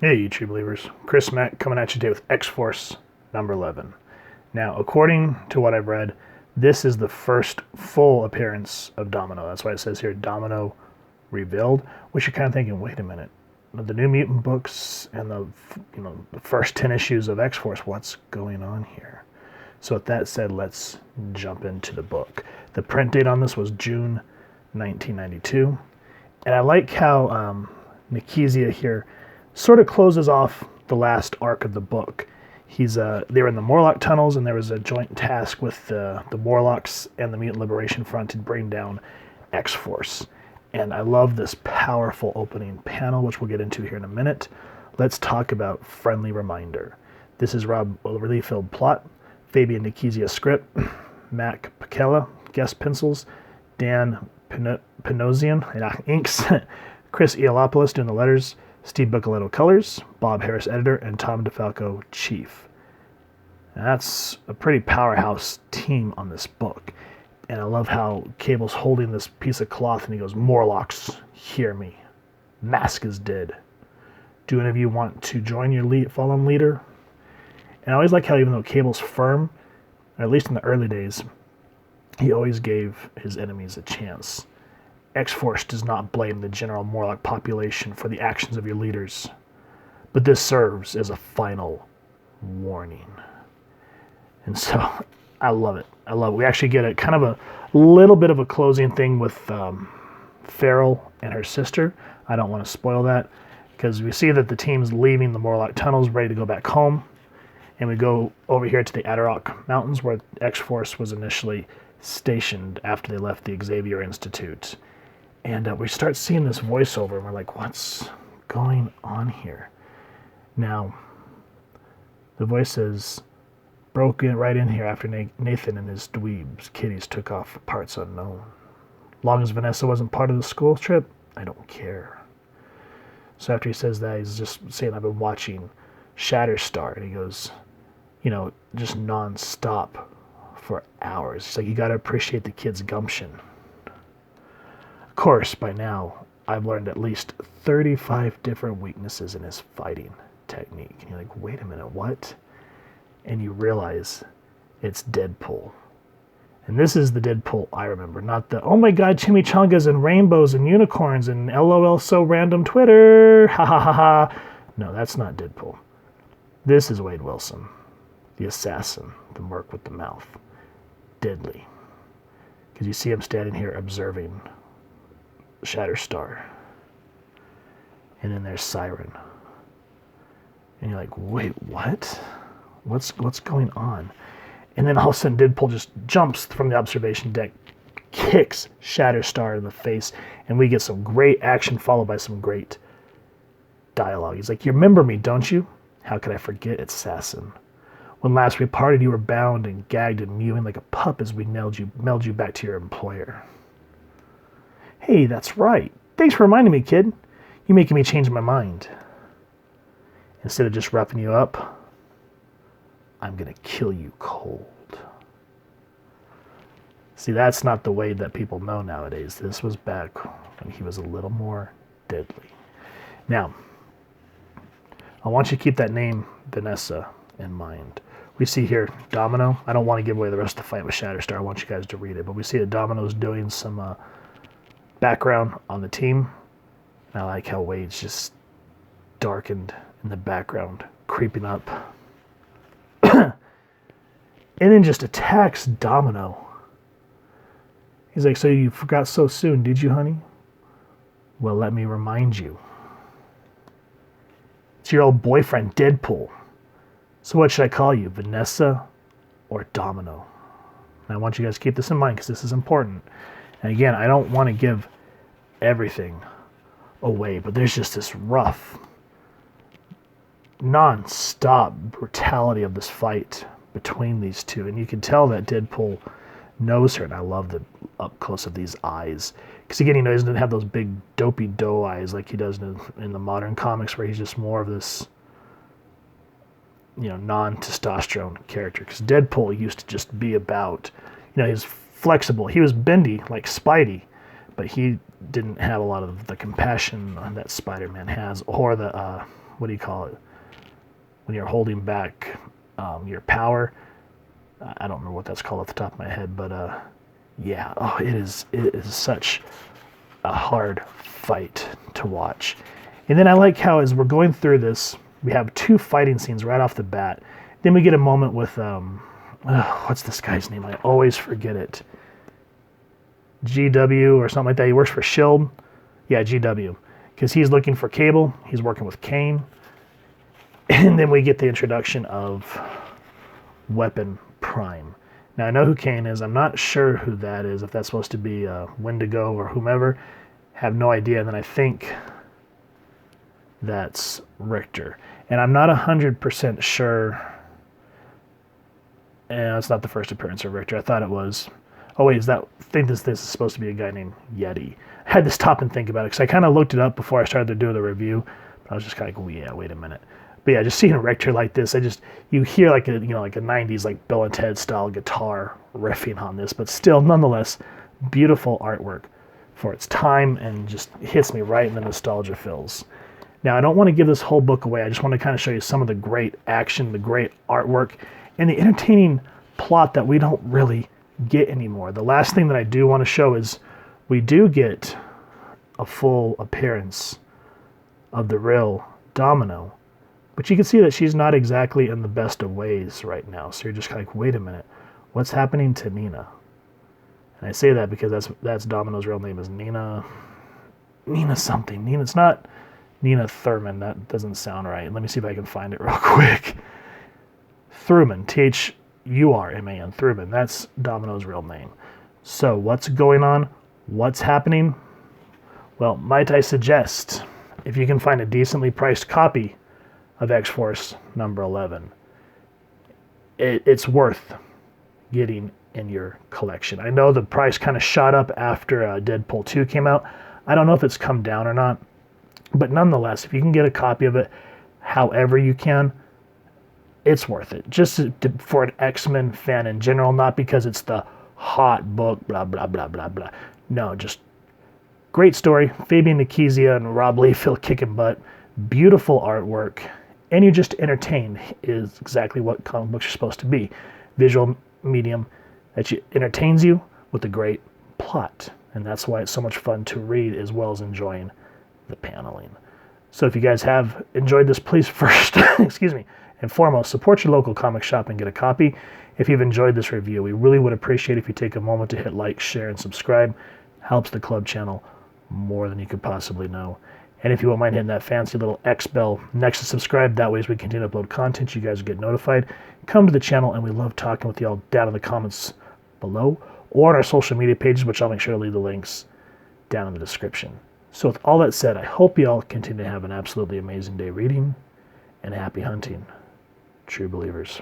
Hey, YouTube believers. Chris Mack coming at you today with X-Force number 11. Now, according to what I've read, this is the first full appearance of Domino. That's why it says here, Domino revealed, which you're kind of thinking, wait a minute. The New Mutant books and the first 10 issues of X-Force, what's going on here? So with that said, let's jump into the book. The print date on this was June 1992. And I like how Nikezia here sort of closes off the last arc of the book. They were in the Morlock tunnels, and there was a joint task with the Morlocks and the Mutant Liberation Front to bring down X-Force. And I love this powerful opening panel, which we'll get into here in a minute. Let's talk about Friendly Reminder. This is Rob Liefeld plot, Fabian Nikezia script, Mac Pacella guest pencils, Dan Panosian inks, Chris Eolopoulos doing the letters, Steve Buccoletto colors, Bob Harris editor, and Tom DeFalco chief. And that's a pretty powerhouse team on this book. And I love how Cable's holding this piece of cloth and he goes, Morlocks, hear me. Mask is dead. Do any of you want to join your fallen leader? And I always like how even though Cable's firm, or at least in the early days, he always gave his enemies a chance. X-Force does not blame the general Morlock population for the actions of your leaders, but this serves as a final warning. And so, I love it. I love it. We actually get a kind of a little bit of a closing thing with Farrell and her sister. I don't want to spoil that, because we see that the team's leaving the Morlock tunnels, ready to go back home. And we go over here to the Adirondack Mountains, where X-Force was initially stationed after they left the Xavier Institute. And we start seeing this voiceover, and we're like, what's going on here? Now, the voice says, broke in right in here after Nathan and his dweebs, kiddies, took off for parts unknown. Long as Vanessa wasn't part of the school trip, I don't care. So after he says that, he's just saying, I've been watching Shatterstar. And he goes, just non-stop for hours. He's like, you got to appreciate the kid's gumption. Of course, by now, I've learned at least 35 different weaknesses in his fighting technique. And you're like, wait a minute, what? And you realize it's Deadpool. And this is the Deadpool I remember, not the, oh my god, chimichangas and rainbows and unicorns and LOL so random Twitter, ha ha ha ha. No, that's not Deadpool. This is Wade Wilson, the assassin, the merc with the mouth. Deadly. Because you see him standing here observing Shatterstar. And then there's Siren. And you're like, wait, what? What's going on? And then all of a sudden Deadpool just jumps from the observation deck, kicks Shatterstar in the face, and we get some great action followed by some great dialogue. He's like, you remember me, don't you? How could I forget, assassin? When last we parted, you were bound and gagged and mewing like a pup as we meld you back to your employer. Hey, that's right. Thanks for reminding me, kid. You're making me change my mind. Instead of just roughing you up, I'm going to kill you cold. See, that's not the Wade that people know nowadays. This was back when he was a little more deadly. Now, I want you to keep that name, Vanessa, in mind. We see here Domino. I don't want to give away the rest of the fight with Shatterstar. I want you guys to read it. But we see that Domino's doing some background on the team. And I like how Wade's just darkened in the background, creeping up. And then just attacks Domino. He's like, so you forgot so soon, did you, honey? Well, let me remind you. It's your old boyfriend, Deadpool. So what should I call you, Vanessa or Domino? And I want you guys to keep this in mind because this is important. And again, I don't want to give everything away, but there's just this rough, non-stop brutality of this fight between these two. And you can tell that Deadpool knows her, and I love the up close of these eyes. Because again, he doesn't have those big dopey doe eyes like he does in the modern comics, where he's just more of this, non-testosterone character. Because Deadpool used to just be about, he's flexible. He was bendy like Spidey, but he didn't have a lot of the compassion that Spider-Man has, or the what do you call it? When you're holding back your power. I don't remember what that's called off the top of my head, but yeah, oh, it is such a hard fight to watch. And then I like how as we're going through this, we have 2 fighting scenes right off the bat. Then we get a moment with what's this guy's name? I always forget it. GW or something like that. He works for Shield. Yeah, GW. Because he's looking for Cable. He's working with Kane. And then we get the introduction of Weapon Prime. Now, I know who Kane is. I'm not sure who that is, if that's supposed to be Wendigo or whomever. Have no idea. And then I think that's Richter. And I'm not 100% sure. And it's not the first appearance of Richter. I thought it was. Oh, wait, I think this is supposed to be a guy named Yeti. I had to stop and think about it because I kind of looked it up before I started to do the review. But I was just kind of like, oh, yeah, wait a minute. But yeah, just seeing a Richter like this, you hear like a 90s like Bill and Ted style guitar riffing on this, but still nonetheless beautiful artwork for its time and just hits me right in the nostalgia feels. Now I don't want to give this whole book away. I just want to kind of show you some of the great action, the great artwork, and the entertaining plot that we don't really get anymore. The last thing that I do want to show is we do get a full appearance of the real Domino. But you can see that she's not exactly in the best of ways right now. So you're just kind of like, wait a minute, what's happening to Nina? And I say that because that's Domino's real name is Nina something. It's not Nina Thurman. That doesn't sound right. Let me see if I can find it real quick. Thurman, Thurman, Thurman. That's Domino's real name. So what's going on? What's happening? Well, might I suggest, if you can find a decently priced copy of X-Force number 11, it's worth getting in your collection. I know the price kind of shot up after Deadpool 2 came out. I don't know if it's come down or not, but nonetheless, if you can get a copy of it, however you can, it's worth it. Just for an X-Men fan in general, not because it's the hot book, blah, blah, blah, blah, blah. No, just great story. Fabian Nicieza and Rob Liefeld kicking butt. Beautiful artwork. And you're just entertained is exactly what comic books are supposed to be. Visual medium that entertains you with a great plot. And that's why it's so much fun to read as well as enjoying the paneling. So if you guys have enjoyed this, please first, excuse me, and foremost, support your local comic shop and get a copy. If you've enjoyed this review, we really would appreciate if you take a moment to hit like, share, and subscribe. Helps the club channel more than you could possibly know. And if you won't mind hitting that fancy little X bell next to subscribe, that way as we continue to upload content, you guys will get notified. Come to the channel, and we love talking with y'all down in the comments below or on our social media pages, which I'll make sure to leave the links down in the description. So with all that said, I hope y'all continue to have an absolutely amazing day reading, and happy hunting, true believers.